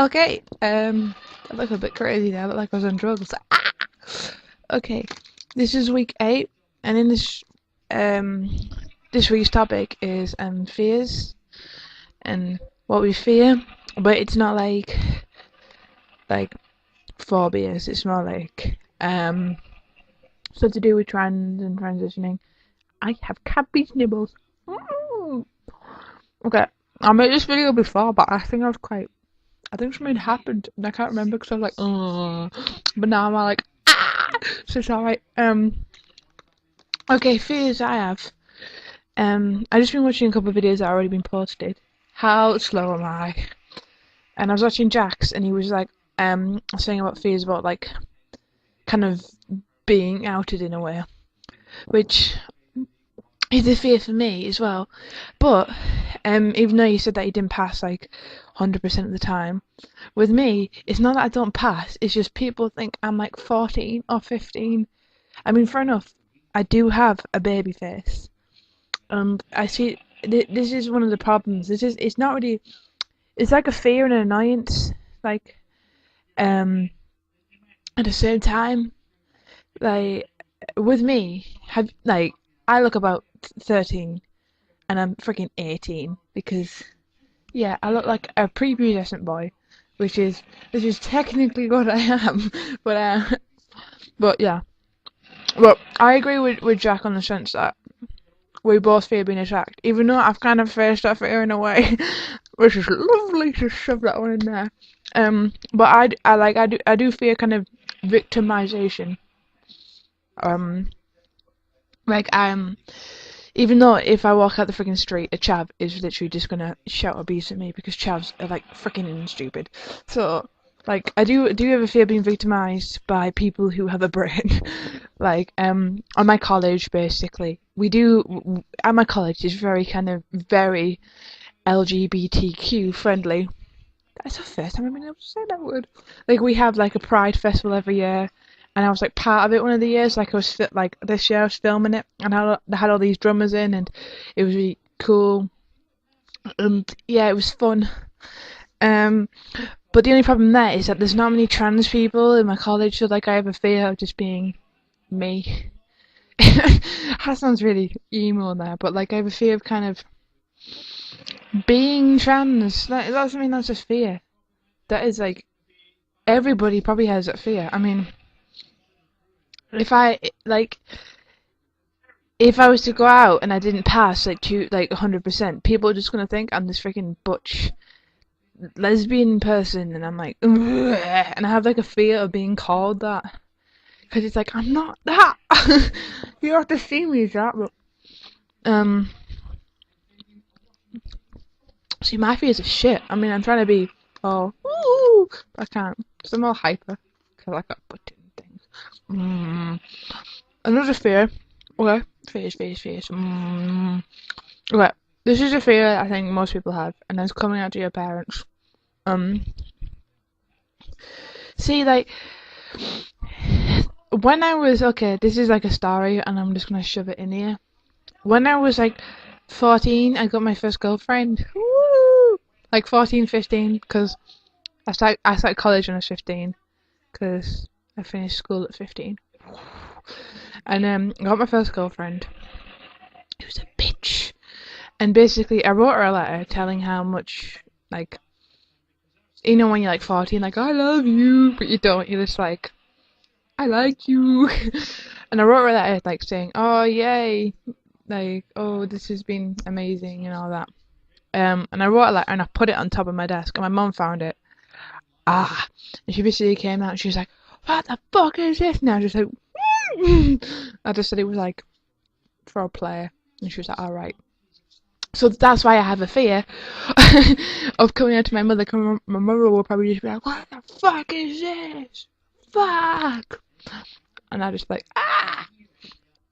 Okay, I look a bit crazy now. I look like I was on drugs. Ah! Okay, this is week 8, and in this week's topic is fears and what we fear, but it's not like phobias. It's more like so to do with trans and transitioning. I have cabbage nibbles. Mm. Okay, I made this video before, but I think something happened, and I can't remember because I was like, oh, but now I'm all like, ah, so it's alright. Okay, fears I have. I just been watching a couple of videos that have already been posted. How slow am I? And I was watching Jax, and he was like, saying about fears about like, kind of being outed in a way, which is a fear for me as well. But even though you said that you didn't pass like 100% of the time, with me, it's not that I don't pass. It's just people think I'm like 14 or 15. I mean, fair enough. I do have a baby face. I see. This is one of the problems. It's not really. It's like a fear and an annoyance. Like, at the same time, like with me, I look about 13, and I'm freaking 18 because yeah, I look like a prepubescent boy, which is technically what I am, but but yeah. Well, I agree with Jack on the sense that we both fear being attacked, even though I've kind of faced that fear in a way, which is lovely to shove that one in there. But I do fear kind of victimization. Um, like even though if I walk out the freaking street, a chav is literally just gonna shout abuse at me because chavs are like freaking stupid. So like I do have a fear of being victimized by people who have a brain. Like on my college basically we do at my college is very kind of very LGBTQ friendly. That's the first time I've been able to say that word. Like we have like a pride festival every year, and I was like part of it one of the years. Like like this year I was filming it, and I had all these drummers in, and it was really cool. And yeah, it was fun. Um, but the only problem there is that there's not many trans people in my college, so like I have a fear of just being me. That sounds really emo there, but like I have a fear of kind of being trans. That doesn't mean that's a fear. That is like everybody probably has that fear. I mean, if I like if I was to go out and I didn't pass like 100%, people are just gonna think I'm this freaking butch lesbian person, and I'm like, ugh, and I have like a fear of being called that because it's like I'm not that. You have to see me as that, but um, see, my fears are shit. I mean, I'm trying to be all ooh, but I can't because I'm all hyper because I got put in things. Another fear. Okay, fears. Okay, this is a fear I think most people have, and that's coming out to your parents. Um, See, like when I was okay, this is like a story, and I'm just gonna shove it in here. When I was like 14, I got my first girlfriend. Woo! Like 14, 15, because I started college when I was 15, because I finished school at 15. And I got my first girlfriend. It was a bitch. And basically, I wrote her a letter telling how much, like, you know, when you're like 14, like, I love you, but you don't. You're just like, I like you. And I wrote her a letter, like, saying, oh, yay. Like, oh, this has been amazing and all that. And I wrote a letter and I put it on top of my desk, and my mum found it. Ah. And she basically came out and she was like, what the fuck is this? And I was just like, I just said it was like for a player. And she was like, alright. So that's why I have a fear of coming out to my mother. Cause my mother will probably just be like, what the fuck is this? Fuck! And I just like, ah!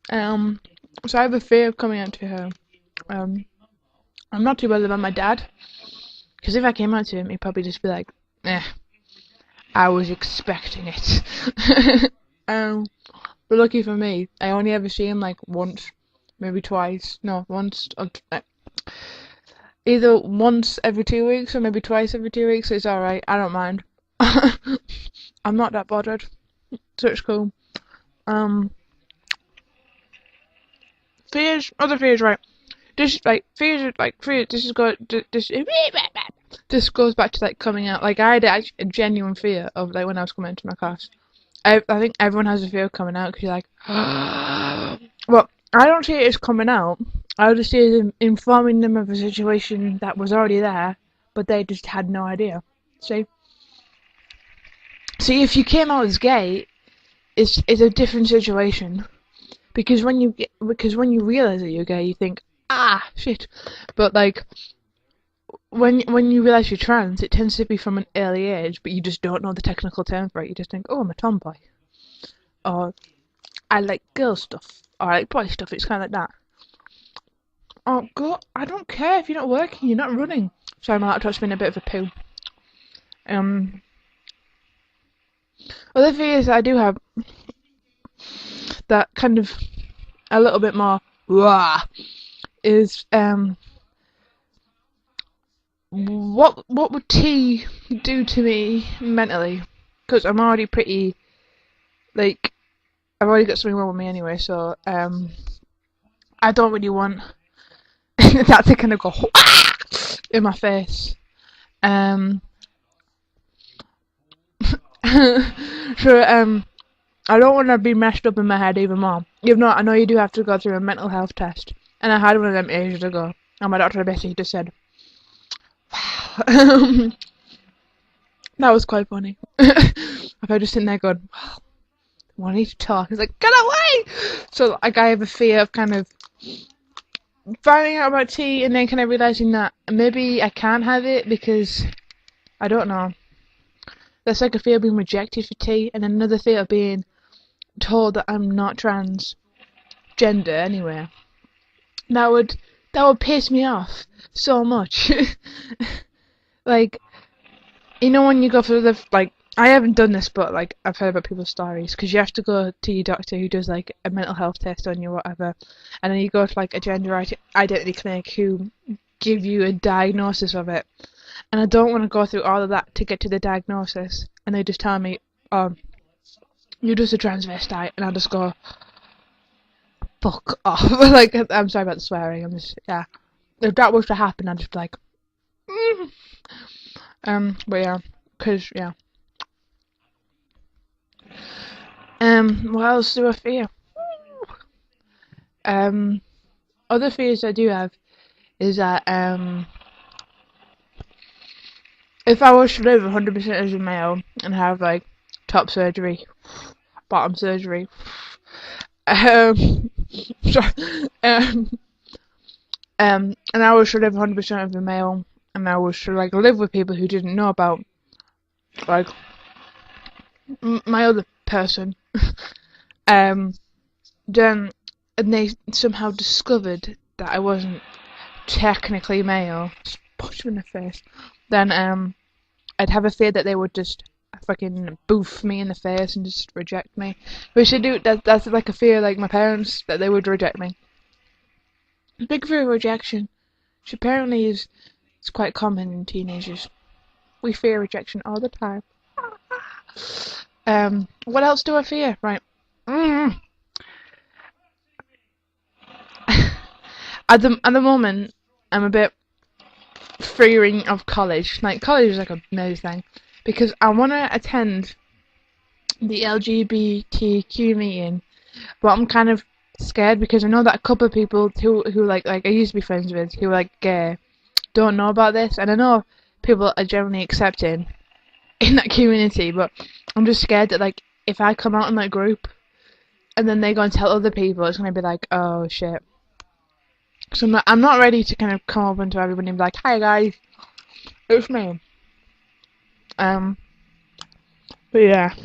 So I have a fear of coming out to her. I'm not too bothered about my dad. Because if I came out to him, he'd probably just be like, eh, I was expecting it. But lucky for me, I only ever see him like once, maybe twice. No, once. either once every 2 weeks or maybe twice every 2 weeks. It's alright. I don't mind. I'm not that bothered, so it's cool. Um, fears, other fears, right? This like fears, like fears. This is go. This goes back to like coming out. Like I had a genuine fear of like when I was coming into my class. I think everyone has a fear of coming out because you're like, well, I don't see it as coming out. I just see it as informing them of a situation that was already there, but they just had no idea. See, if you came out as gay, it's a different situation because when you realize that you're gay, you think, ah, shit. But like when you realize you're trans, it tends to be from an early age, but you just don't know the technical term for it. You just think, oh, I'm a tomboy, or I like girl stuff, or I like boy stuff. It's kind of like that. Oh, God, I don't care if you're not working, you're not running. Sorry, my laptop's been a bit of a poo. Um, Other fears I do have that kind of a little bit more rah, is what would tea do to me mentally? Because I'm already pretty like I've already got something wrong with me anyway, so I don't really want that to kind of go in my face. So I don't want to be messed up in my head even more. Even though I know you do have to go through a mental health test, and I had one of them ages ago, and my doctor basically just said, "Wow." That was quite funny. If I just sitting there going, "Well, I need to talk," he's like, "Get away!" So like I have a fear of kind of finding out about tea and then kind of realizing that maybe I can't have it because I don't know. There's like a fear of being rejected for tea, and another fear of being told that I'm not transgender anyway. That would piss me off so much. Like, you know when you go for the like I haven't done this, but like I've heard about people's stories because you have to go to your doctor who does like a mental health test on you, or whatever, and then you go to like a gender identity clinic who give you a diagnosis of it. And I don't want to go through all of that to get to the diagnosis, and they just tell me, "Oh, you're just a transvestite," and I just go, "Fuck off!" Like I'm sorry about the swearing. I'm just If that was to happen, I'd just be like, mm. But yeah, cause yeah. What else do I fear? Other fears I do have is that if I was to live 100% as a male and have like top surgery, bottom surgery, sorry, and I was to live 100% as a male, and I was to like live with people who didn't know about like my other person, then and they somehow discovered that I wasn't technically male, just push me in the face, then I'd have a fear that they would just fucking boof me in the face and just reject me. Which they do. That's like a fear, like my parents, that they would reject me. Big fear of rejection, which apparently is quite common in teenagers. We fear rejection all the time. What else do I fear? Right. At the moment, I'm a bit fearing of college. Like college is like a nose thing because I want to attend the LGBTQ meeting, but I'm kind of scared because I know that a couple of people who like I used to be friends with who are like gay don't know about this, and I know people are generally accepting in that community, but I'm just scared that like if I come out in that group and then they go and tell other people, it's gonna be like, oh shit. So I'm not ready to kind of come up into everybody and be like, hi guys, it's me. But yeah.